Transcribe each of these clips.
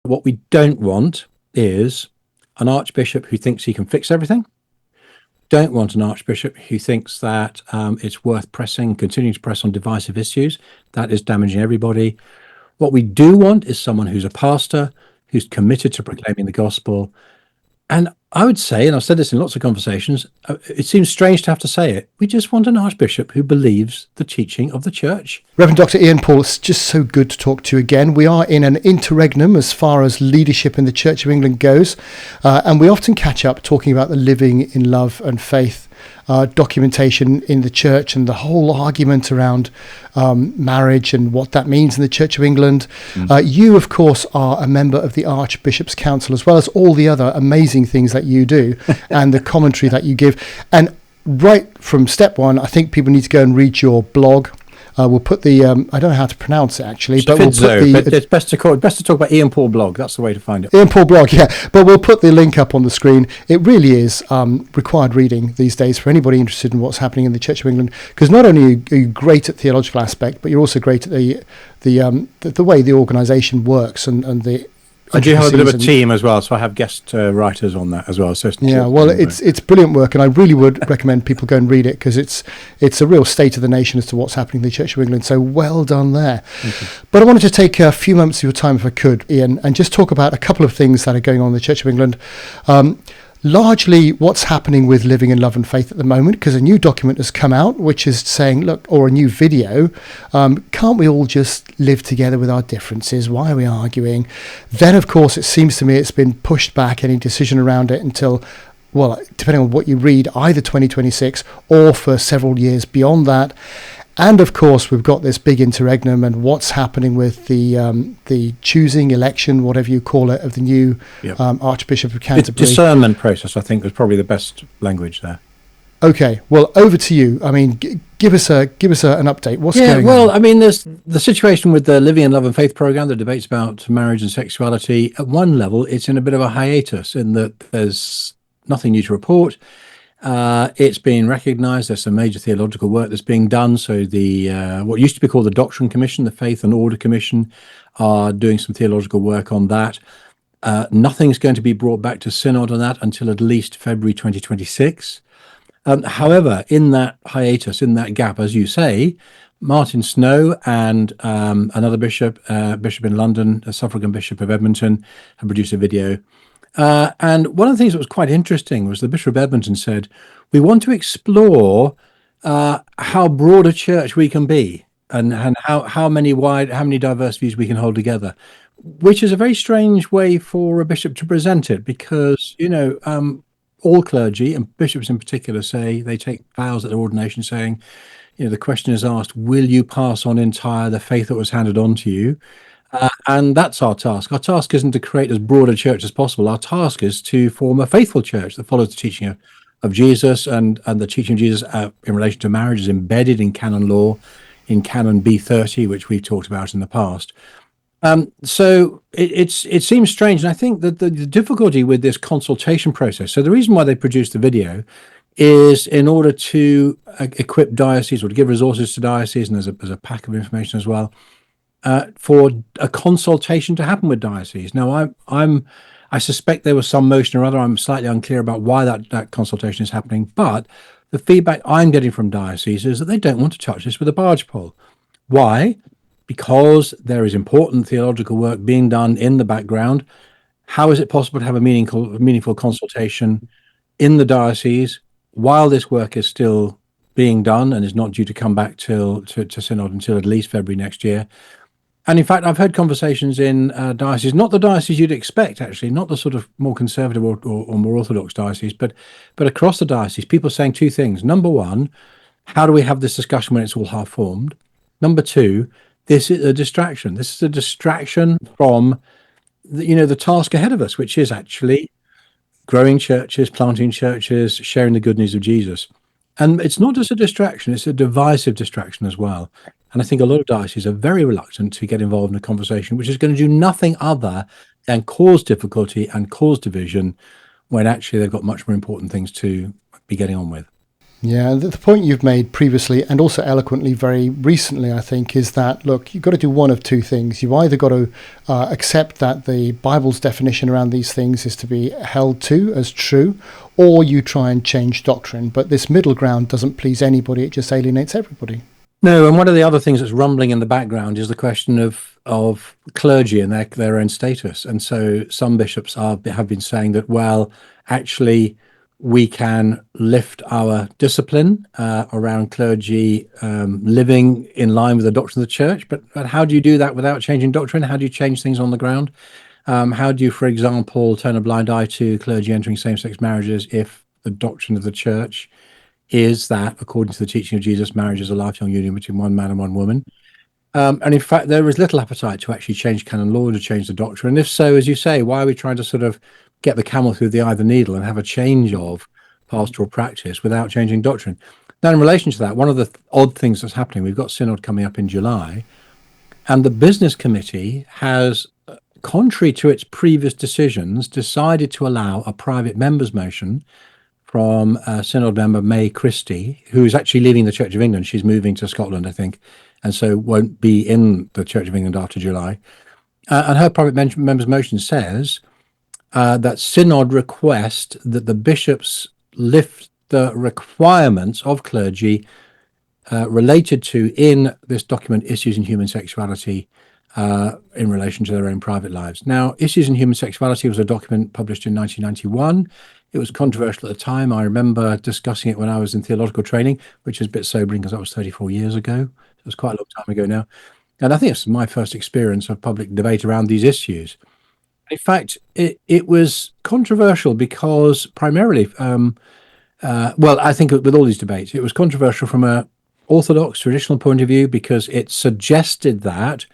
What we don't want is an archbishop who thinks he can fix everything. Don't want an archbishop who thinks that it's worth continuing to press on divisive issues. That is damaging everybody. What we do want is someone who's a pastor, who's committed to proclaiming the gospel. And I would say, and I've said this in lots of conversations, it seems strange to have to say it, we just want an archbishop who believes the teaching of the church. Reverend Dr. Ian Paul, it's just so good to talk to you again. We are in an interregnum as far as leadership in the Church of England goes, and we often catch up talking about the living in love and faith documentation in the church and the whole argument around marriage and what that means in the Church of England. You, of course, are a member of the Archbishop's Council, as well as all the other amazing things that you do and the commentary that you give. And right from step one, I think people need to go and read your blog. We'll put the I don't know how to pronounce it actually, but we'll put but it's best to talk about Ian Paul blog. That's the way to find it. Ian Paul blog, yeah. But we'll put the link up on the screen. It really is required reading these days for anybody interested in what's happening in the Church of England. Because not only are you great at theological aspect, but you're also great at the way the organisation works and the. I do have a bit of a team as well, so I have guest writers on that as well. So it's brilliant work, and I really would recommend people go and read it because it's a real state of the nation as to what's happening in the Church of England. So well done there. But I wanted to take a few moments of your time, if I could, Ian, and just talk about a couple of things that are going on in the Church of England. Largely what's happening with living in love and faith at the moment, because a new document has come out which is saying, look, or a new video, can't we all just live together with our differences? Why are we arguing? Then, of course, it seems to me it's been pushed back, any decision around it, until, well, depending on what you read, either 2026 or for several years beyond that. And of course, we've got this big interregnum and what's happening with the choosing election, whatever you call it, of the new Archbishop of Canterbury. The discernment process, I think, was probably the best language there. Okay, well, over to you. I mean, give us an update. What's going on? Well, I mean, there's the situation with the Living in Love and Faith program, the debates about marriage and sexuality. At one level, it's in a bit of a hiatus in that there's nothing new to report. It's being recognised. There's some major theological work that's being done. So the what used to be called the Doctrine Commission, the Faith and Order Commission, are doing some theological work on that. Nothing's going to be brought back to Synod on that until at least February 2026. However, in that hiatus, in that gap, as you say, Martin Snow and another bishop in London, a suffragan bishop of Edmonton, have produced a video. And one of the things that was quite interesting was the Bishop of Edmonton said, we want to explore how broad a church we can be and how many diverse views we can hold together, which is a very strange way for a bishop to present it because, all clergy and bishops in particular say they take vows at their ordination saying, the question is asked, will you pass on entire the faith that was handed on to you? And that's our task. Our task isn't to create as broad a church as possible. Our task is to form a faithful church that follows the teaching of Jesus, and the teaching of Jesus in relation to marriage is embedded in canon law, in Canon B30, which we've talked about in the past. So it seems strange, and I think that the difficulty with this consultation process, so the reason why they produced the video is in order to equip dioceses or to give resources to dioceses, and there's a pack of information as well, for a consultation to happen with dioceses. Now, I suspect there was some motion or other. I'm slightly unclear about why that consultation is happening, but the feedback I'm getting from dioceses is that they don't want to touch this with a barge pole. Why? Because there is important theological work being done in the background. How is it possible to have a meaningful consultation in the diocese while this work is still being done and is not due to come back to Synod until at least February next year? And in fact, I've heard conversations in dioceses, not the diocese you'd expect, actually, not the sort of more conservative or more orthodox diocese, but across the diocese, people saying two things. Number one, how do we have this discussion when it's all half-formed? Number two, this is a distraction. This is a distraction from the task ahead of us, which is actually growing churches, planting churches, sharing the good news of Jesus. And it's not just a distraction, it's a divisive distraction as well. And I think a lot of dioceses are very reluctant to get involved in a conversation which is going to do nothing other than cause difficulty and cause division when actually they've got much more important things to be getting on with. Yeah, the point you've made previously and also eloquently very recently, I think, is that, look, you've got to do one of two things. You've either got to accept that the Bible's definition around these things is to be held to as true, or you try and change doctrine. But this middle ground doesn't please anybody. It just alienates everybody. No, and one of the other things that's rumbling in the background is the question of clergy and their own status. And so some bishops have been saying that, well, actually, we can lift our discipline around clergy living in line with the doctrine of the church. But how do you do that without changing doctrine? How do you change things on the ground? How do you, for example, turn a blind eye to clergy entering same-sex marriages if the doctrine of the church is that, according to the teaching of Jesus, marriage is a lifelong union between one man and one woman? And in fact, there is little appetite to actually change canon law, to change the doctrine. And if so, as you say, why are we trying to sort of get the camel through the eye of the needle and have a change of pastoral practice without changing doctrine? Now, in relation to that, one of the odd things that's happening, we've got Synod coming up in July, and the business committee has, contrary to its previous decisions, decided to allow a private members motion from Synod member May Christie, who is actually leaving the Church of England. She's moving to Scotland, I think, and so won't be in the Church of England after July. And her private members motion says that Synod request that the bishops lift the requirements of clergy related to, in this document, issues in human sexuality in relation to their own private lives. Now, Issues in Human Sexuality was a document published in 1991. It was controversial at the time. I remember discussing it when I was in theological training, which is a bit sobering because that was 34 years ago. It was quite a long time ago now. And I think it's my first experience of public debate around these issues. In fact, it was controversial because primarily, well, I think with all these debates, it was controversial from a orthodox traditional point of view because it suggested that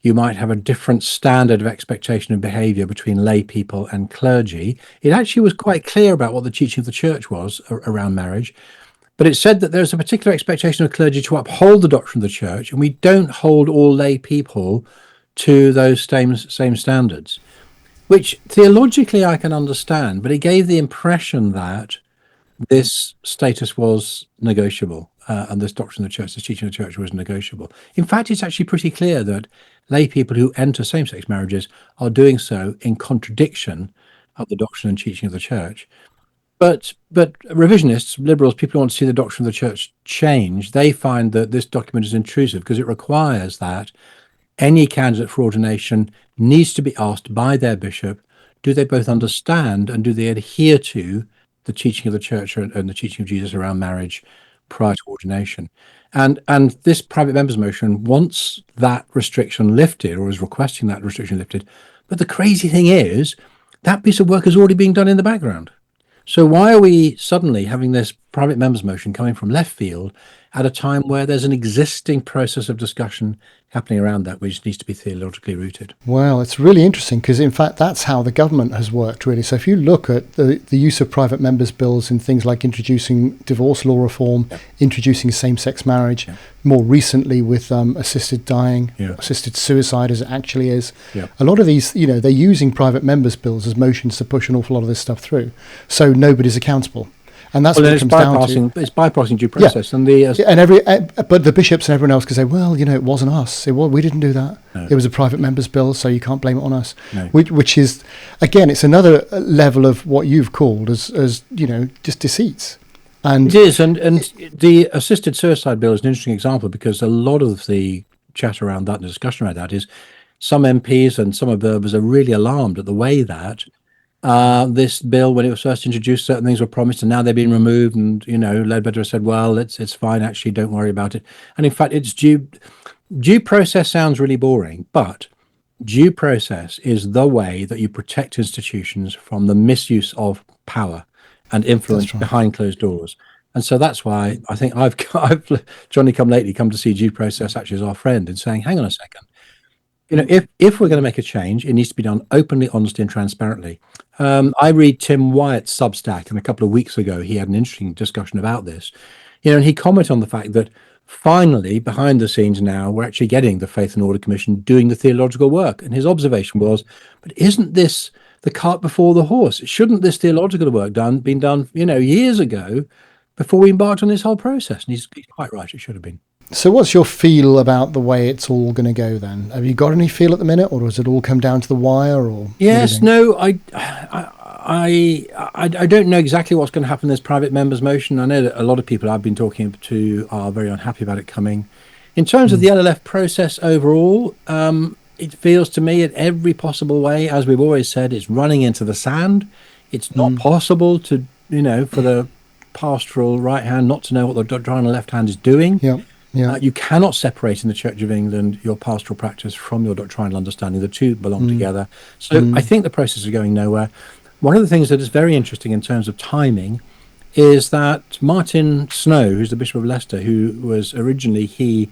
you might have a different standard of expectation and behavior between lay people and clergy. It actually was quite clear about what the teaching of the church was around marriage, but it said that there's a particular expectation of clergy to uphold the doctrine of the church, and we don't hold all lay people to those same standards, which theologically I can understand, but it gave the impression that this status was negotiable, and this doctrine of the church, this teaching of the church, was negotiable. In fact, it's actually pretty clear that lay people who enter same-sex marriages are doing so in contradiction of the doctrine and teaching of the church. But revisionists, liberals, people who want to see the doctrine of the church change, they find that this document is intrusive because it requires that any candidate for ordination needs to be asked by their bishop, do they both understand and do they adhere to the teaching of the church and the teaching of Jesus around marriage prior to ordination? And this private members motion wants that restriction lifted, or is requesting that restriction lifted. But the crazy thing is that piece of work is already being done in the background. So why are we suddenly having this private members motion coming from left field at a time where there's an existing process of discussion happening around that, which needs to be theologically rooted? Well, it's really interesting because, in fact, that's how the government has worked, really. So if you look at the use of private members' bills in things like introducing divorce law reform, introducing same-sex marriage, more recently with assisted dying, assisted suicide as it actually is, a lot of these, they're using private members' bills as motions to push an awful lot of this stuff through. So nobody's accountable. And that's what it comes down to. It's bypassing due process, and but the bishops and everyone else can say, well, it wasn't us. We didn't do that. No. It was a private members' bill, so you can't blame it on us. No. Which is, again, it's another level of what you've called as just deceits. And it is, and the assisted suicide bill is an interesting example because a lot of the chat around that and the discussion around that is some MPs and some observers are really alarmed at the way that this bill, when it was first introduced, certain things were promised and now they've been removed, and Ledbetter said, well, it's fine, actually, don't worry about it. And in fact, it's due process sounds really boring, but due process is the way that you protect institutions from the misuse of power and influence behind closed doors. And so that's why I think I've Johnny come lately come to see due process actually as our friend, and saying, hang on a second, if we're going to make a change, it needs to be done openly, honestly, and transparently. I read Tim Wyatt's Substack, and a couple of weeks ago he had an interesting discussion about this. And he commented on the fact that finally, behind the scenes now, we're actually getting the Faith and Order Commission doing the theological work. And his observation was, but isn't this the cart before the horse? Shouldn't this theological work been done, years ago, before we embarked on this whole process. And he's quite right, it should have been. So what's your feel about the way it's all going to go then? Have you got any feel at the minute, or does it all come down to the wire? Or yes, no, I don't know exactly what's going to happen in this private members motion. I know that a lot of people I've been talking to are very unhappy about it coming. In terms of the LLF process overall, it feels to me in every possible way, as we've always said, it's running into the sand. It's not possible to, for the pastoral right hand not to know what the doctrinal left hand is doing. Yeah. You cannot separate in the Church of England your pastoral practice from your doctrinal understanding. The two belong together. So I think the process is going nowhere. One of the things that is very interesting in terms of timing is that Martin Snow, who's the Bishop of Leicester, who was originally he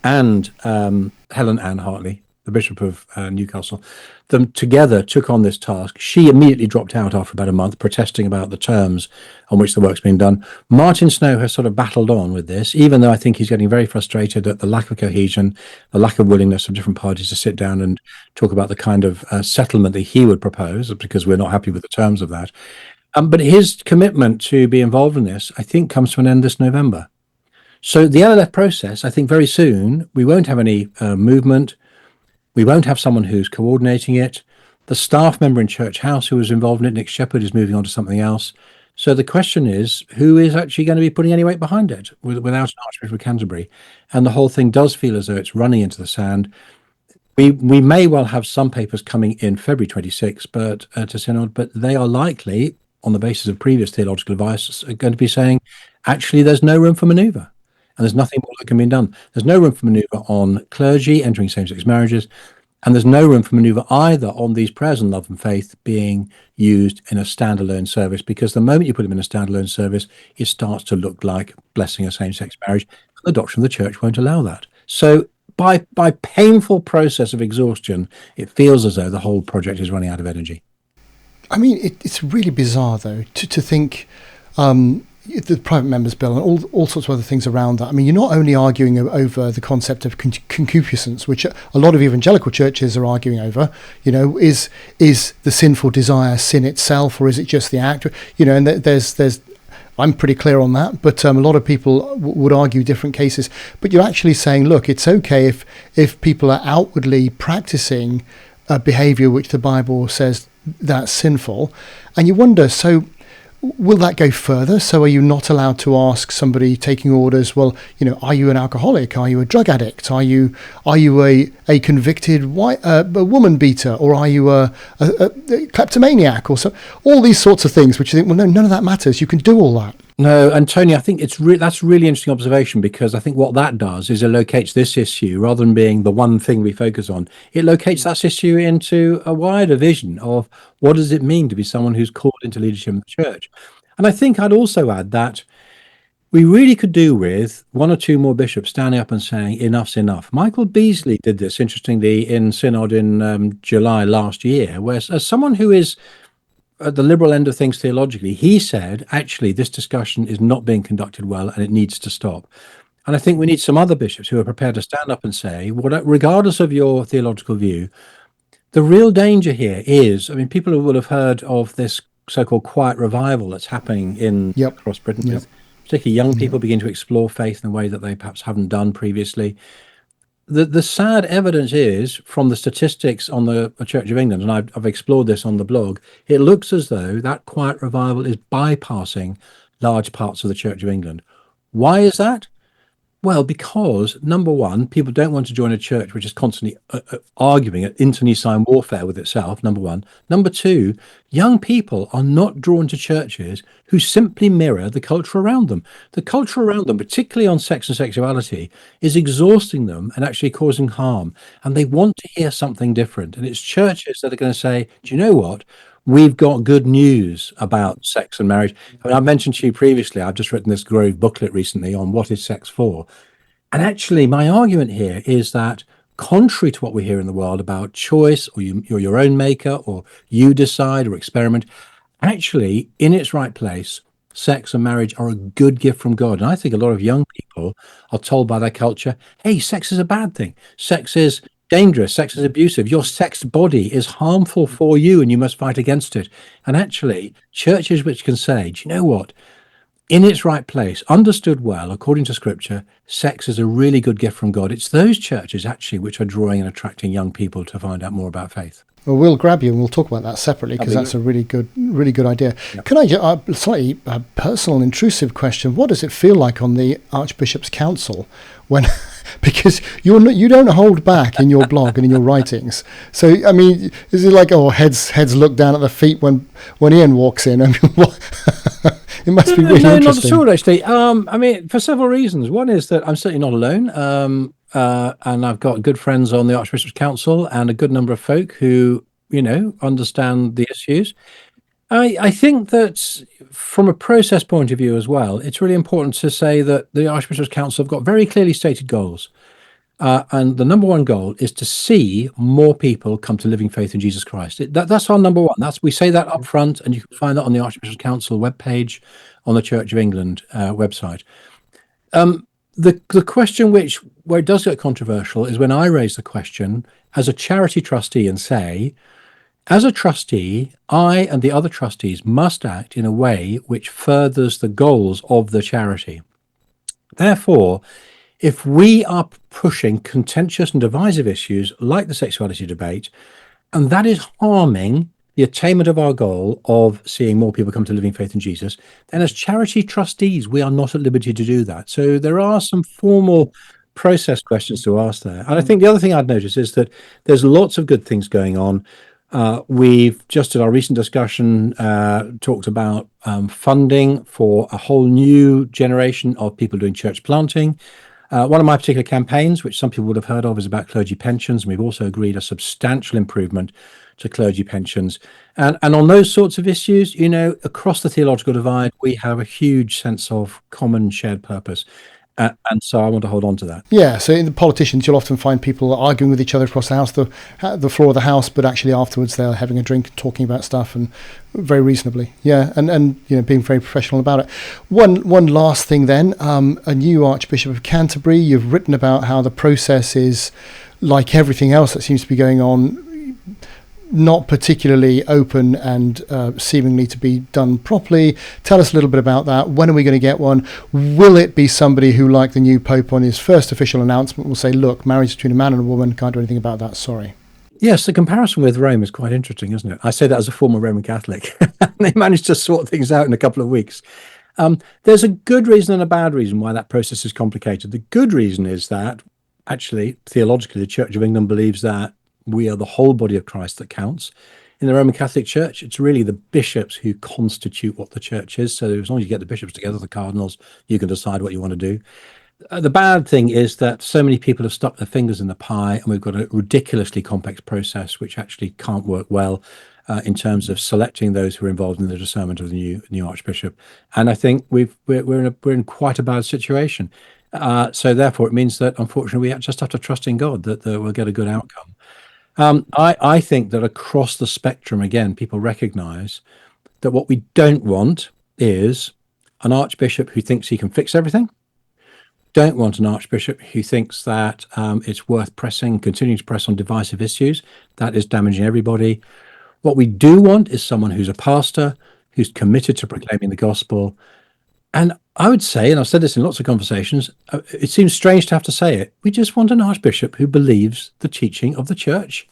and Helen Ann Hartley, the Bishop of Newcastle, them together took on this task. She immediately dropped out after about a month, protesting about the terms on which the work's being done. Martin Snow has sort of battled on with this, even though I think he's getting very frustrated at the lack of cohesion, the lack of willingness of different parties to sit down and talk about the kind of settlement that he would propose, because we're not happy with the terms of that. But his commitment to be involved in this, I think, comes to an end this November. So the LLF process, I think very soon, we won't have any movement. We won't have someone who's coordinating it. The staff member in Church House who was involved in it, Nick Shepherd, is moving on to something else. So the question is, who is actually going to be putting any weight behind it without an Archbishop of Canterbury? And the whole thing does feel as though it's running into the sand. We may well have some papers coming in February 26, but to Synod, but they are likely, on the basis of previous theological advice, going to be saying, actually, there's no room for manoeuvre. And there's nothing more that can be done. There's no room for manoeuvre on clergy entering same-sex marriages, and there's no room for manoeuvre either on these prayers and love and faith being used in a standalone service, because the moment you put them in a standalone service, it starts to look like blessing a same-sex marriage. The doctrine of the Church won't allow that. So by painful process of exhaustion, it feels as though the whole project is running out of energy. I mean, it's really bizarre, though, to think the private members bill and all sorts of other things around that. I mean, you're not only arguing over the concept of concupiscence, which a lot of evangelical churches are arguing over. Is the sinful desire sin itself, or is it just the act? And there's I'm pretty clear on that, but a lot of people would argue different cases. But you're actually saying, look, it's okay if people are outwardly practicing a behaviour which the Bible says that's sinful, and you wonder, so will that go further? So are you not allowed to ask somebody taking orders, well, are you an alcoholic? Are you a drug addict? Are you a convicted woman beater? Or are you a kleptomaniac? Or so, all these sorts of things, which you think, well, no, none of that matters. You can do all that. No, and Tony, I think that's a really interesting observation, because I think what that does is it locates this issue, rather than being the one thing we focus on, it locates that issue into a wider vision of what does it mean to be someone who's called into leadership in the church. And I think I'd also add that we really could do with one or two more bishops standing up and saying enough's enough. Michael Beasley did this, interestingly, in Synod in July last year, where as someone who is at the liberal end of things theologically, he said, actually, this discussion is not being conducted well and it needs to stop. And I think we need some other bishops who are prepared to stand up and say, regardless of your theological view, the real danger here is, I mean, people will have heard of this so-called quiet revival that's happening across Britain, with particularly young people begin to explore faith in a way that they perhaps haven't done previously. The sad evidence is, from the statistics on the Church of England, and I've explored this on the blog, it looks as though that quiet revival is bypassing large parts of the Church of England. Why is that? Well, because, number one, people don't want to join a church which is constantly arguing at internecine warfare with itself, number one. Number two, young people are not drawn to churches who simply mirror the culture around them. The culture around them, particularly on sex and sexuality, is exhausting them and actually causing harm. And they want to hear something different. And it's churches that are going to say, do you know what? We've got good news about sex and marriage. I mean, I mentioned to you previously, I've just written this Grove booklet recently on what is sex for. And actually, my argument here is that, contrary to what we hear in the world about choice, or you're your own maker, or you decide or experiment, actually, in its right place, sex and marriage are a good gift from God. And I think a lot of young people are told by their culture, hey, sex is a bad thing. Sex is dangerous. Sex is abusive. Your sexed body is harmful for you and you must fight against it. And actually, churches which can say, do you know what? in its right place, understood well, according to Scripture, sex is a really good gift from God. It's those churches actually which are drawing and attracting young people to find out more about faith. Well, we'll grab you and we'll talk about that separately, because that's a really good idea. Yep. Can I just slightly personal and intrusive question? What does it feel like on the Archbishop's Council when, because you don't hold back in your blog and in your writings? So I mean, is it like heads look down at the feet when Ian walks in? I mean, what? It must be really interesting. No, not at all, actually. I mean, for several reasons. One is that I'm certainly not alone. And I've got good friends on the Archbishop's Council and a good number of folk who, understand the issues. I think that from a process point of view as well, it's really important to say that the Archbishop's Council have got very clearly stated goals. And the number one goal is to see more people come to living faith in Jesus Christ. That's our number one. We say that up front, and you can find that on the Archbishop's Council webpage, on the Church of England website. The question where it does get controversial is when I raise the question as a charity trustee and say, as a trustee, I and the other trustees must act in a way which furthers the goals of the charity. Therefore, if we are pushing contentious and divisive issues like the sexuality debate, and that is harming the attainment of our goal of seeing more people come to living faith in Jesus, then as charity trustees, we are not at liberty to do that. So there are some formal process questions to ask there. And I think the other thing I'd notice is that there's lots of good things going on. We've just in our recent discussion talked about funding for a whole new generation of people doing church planting. One of my particular campaigns, which some people would have heard of, is about clergy pensions. And we've also agreed a substantial improvement to clergy pensions. And on those sorts of issues, across the theological divide, we have a huge sense of common shared purpose. And so I want to hold on to that. Yeah, so in the politicians, you'll often find people arguing with each other across the house, the floor of the House, but actually afterwards they're having a drink, talking about stuff, and very reasonably. Yeah, and being very professional about it. One last thing then, a new Archbishop of Canterbury. You've written about how the process is, like everything else that seems to be going on, not particularly open and seemingly to be done properly. Tell us a little bit about that. When are we going to get one? Will it be somebody who, like the new Pope on his first official announcement, will say, look, marriage between a man and a woman, can't do anything about that, sorry? Yes, the comparison with Rome is quite interesting, isn't it? I say that as a former Roman Catholic. They managed to sort things out in a couple of weeks. There's a good reason and a bad reason why that process is complicated. The good reason is that, actually, theologically, the Church of England believes that we are the whole body of Christ that counts. In the Roman Catholic Church, it's really the bishops who constitute what the church is. So as long as you get the bishops together, the cardinals, you can decide what you want to do. The bad thing is that so many people have stuck their fingers in the pie, and we've got a ridiculously complex process which actually can't work well in terms of selecting those who are involved in the discernment of the new archbishop. And I think we're in quite a bad situation. So therefore, it means that unfortunately we just have to trust in God that we'll get a good outcome. I think that across the spectrum, again, people recognize that what we don't want is an archbishop who thinks he can fix everything. Don't want an archbishop who thinks that it's worth continuing to press on divisive issues. That is damaging everybody. What we do want is someone who's a pastor, who's committed to proclaiming the gospel. And I would say, and I've said this in lots of conversations, it seems strange to have to say it, we just want an archbishop who believes the teaching of the church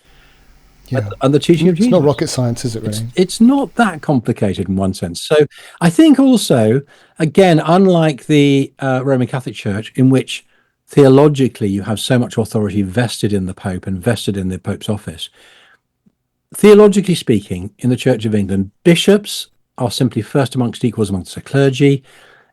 and the teaching of Jesus. It's not rocket science, is it, really? It's not that complicated in one sense. So I think also, again, unlike the Roman Catholic Church, in which theologically you have so much authority vested in the Pope and vested in the Pope's office, theologically speaking, in the Church of England, bishops are simply first amongst equals amongst the clergy,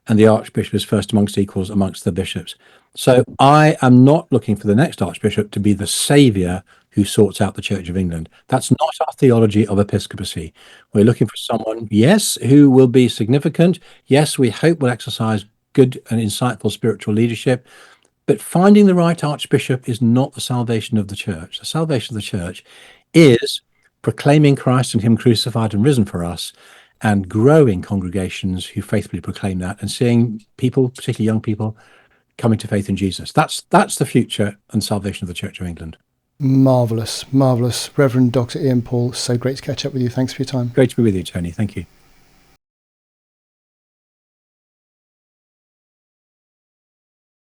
and the archbishop is first amongst equals amongst the bishops. So I am not looking for the next archbishop to be the saviour who sorts out the Church of England. That's not our theology of episcopacy. We're looking for someone, yes, who will be significant. Yes, we hope will exercise good and insightful spiritual leadership. But finding the right archbishop is not the salvation of the church. The salvation of the church is proclaiming Christ and him crucified and risen for us, and growing congregations who faithfully proclaim that, and seeing people, particularly young people, coming to faith in Jesus. That's the future and salvation of the Church of England. Marvellous. Reverend Dr. Ian Paul, so great to catch up with you. Thanks for your time. Great to be with you, Tony. Thank you.